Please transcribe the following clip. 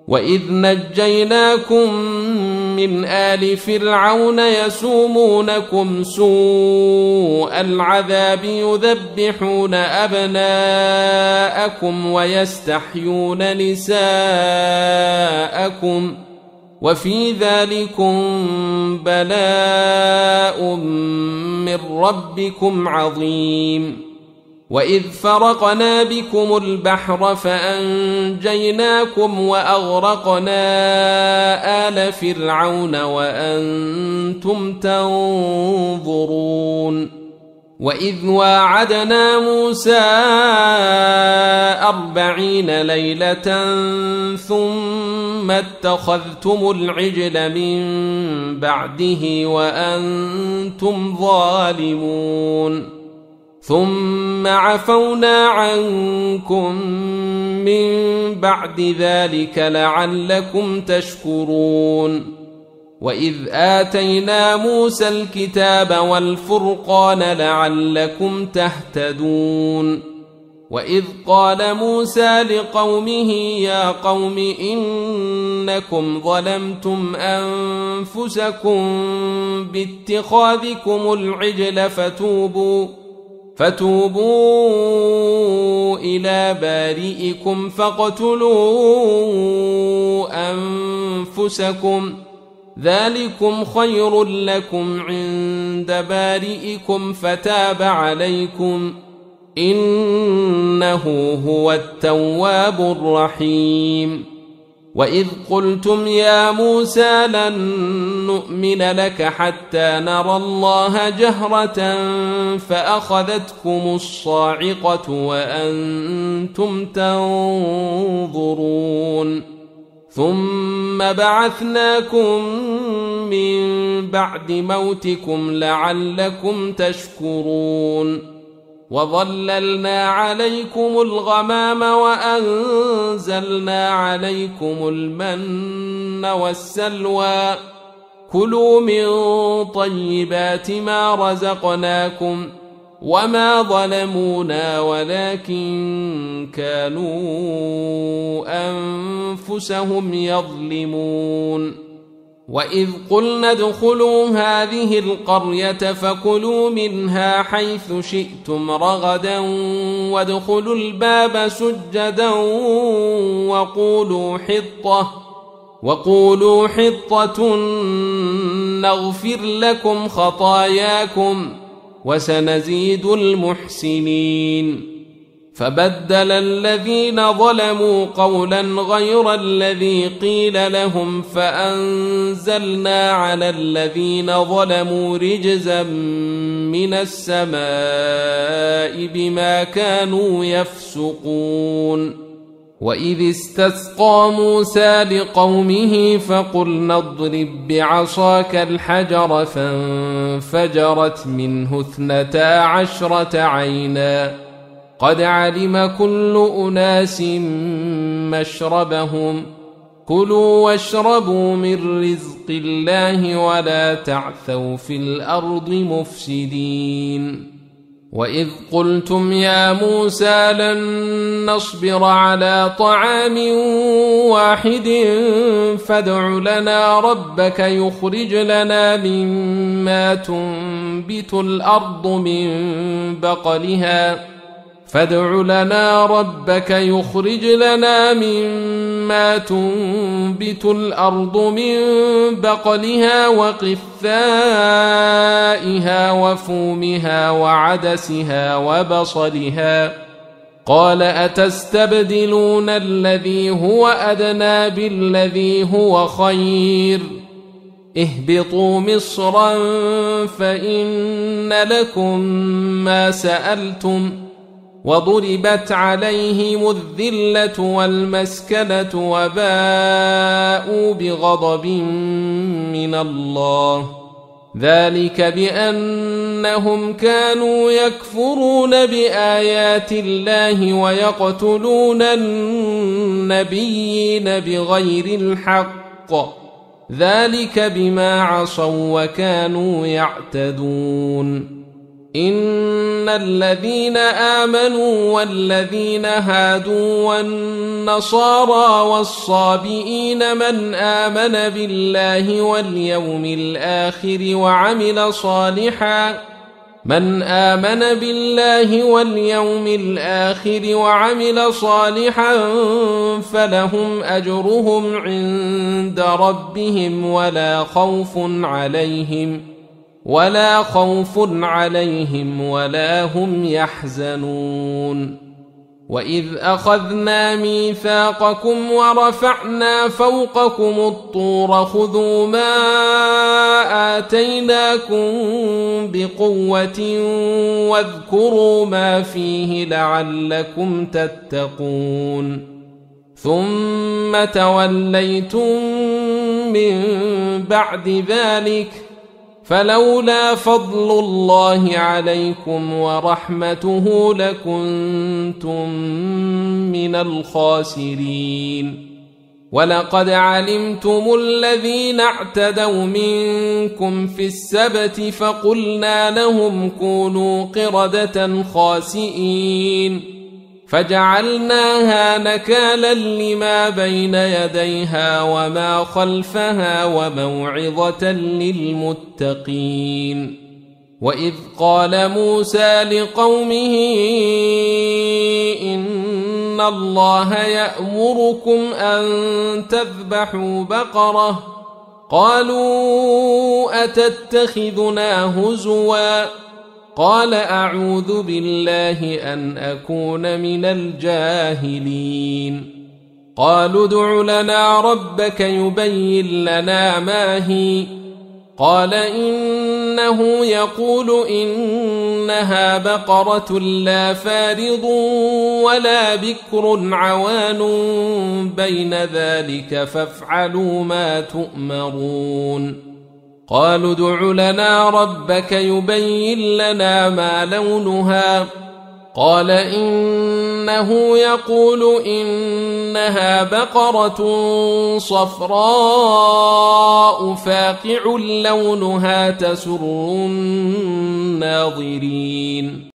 وإذ نجيناكم من آل فرعون يسومونكم سوء العذاب يذبحون أبناءكم ويستحيون نساءكم وفي ذلكم بلاء من ربكم عظيم. وإذ فرقنا بكم البحر فأنجيناكم وأغرقنا آل فرعون وأنتم تنظرون. وإذ واعدنا موسى 40 ليلة ثم اتخذتم العجل من بعده وأنتم ظالمون ثم عفونا عنكم من بعد ذلك لعلكم تشكرون. وإذ آتينا موسى الكتاب والفرقان لعلكم تهتدون. وإذ قال موسى لقومه يا قوم إنكم ظلمتم أنفسكم باتخاذكم العجل فتوبوا إلى بارئكم فاقتلوا أنفسكم ذلكم خير لكم عند بارئكم فتاب عليكم إنه هو التواب الرحيم. وإذ قلتم يا موسى لن نؤمن لك حتى نرى الله جهرة فأخذتكم الصاعقة وأنتم تنظرون ثم بعثناكم من بعد موتكم لعلكم تشكرون. وظللنا عليكم الغمام وأنزلنا عليكم المن والسلوى كلوا من طيبات ما رزقناكم وما ظلمونا ولكن كانوا أنفسهم يظلمون. وإذ قلنا ادخلوا هذه القرية فكلوا منها حيث شئتم رغدا وادخلوا الباب سجدا وقولوا حطة نغفر لكم خطاياكم وسنزيد المحسنين. فبدل الذين ظلموا قولا غير الذي قيل لهم فأنزلنا على الذين ظلموا رجزا من السماء بما كانوا يفسقون. وإذ استسقى موسى لقومه فقلنا اضرب بعصاك الحجر فانفجرت منه 12 عينا قد علم كل أناس مشربهم كلوا واشربوا من رزق الله ولا تعثوا في الأرض مفسدين. وإذ قلتم يا موسى لن نصبر على طعام واحد فادع لنا ربك يخرج لنا مما تنبت الأرض من بقلها وقثائها وفومها وعدسها وبصلها قال أتستبدلون الذي هو أدنى بالذي هو خير اهبطوا مصرا فإن لكم ما سألتم وضربت عليهم الذلة والمسكنة وباءوا بغضب من الله ذلك بأنهم كانوا يكفرون بآيات الله ويقتلون النبيين بغير الحق ذلك بما عصوا وكانوا يعتدون. إن الذين آمنوا والذين هادوا والنصارى والصابئين من آمن بالله واليوم الآخر وعمل صالحا فلهم أجرهم عند ربهم ولا خوف عليهم ولا هم يحزنون. وإذ أخذنا ميثاقكم ورفعنا فوقكم الطور خذوا ما آتيناكم بقوة واذكروا ما فيه لعلكم تتقون ثم توليتم من بعد ذلك فلولا فضل الله عليكم ورحمته لكنتم من الخاسرين. ولقد علمتم الذين اعتدوا منكم في السبت فقلنا لهم كونوا قردة خاسئين فجعلناها نكالا لما بين يديها وما خلفها وموعظة للمتقين. وإذ قال موسى لقومه إن الله يأمركم أن تذبحوا بقرة قالوا أتتخذنا هزوا قال أعوذ بالله أن أكون من الجاهلين. قالوا ادع لنا ربك يبين لنا ما هي قال إنه يقول إنها بقرة لا فارض ولا بكر عوان بين ذلك فافعلوا ما تؤمرون. قالوا ادع لنا ربك يبين لنا ما لونها قال إنه يقول إنها بقرة صفراء فاقع لونها تسر الناظرين.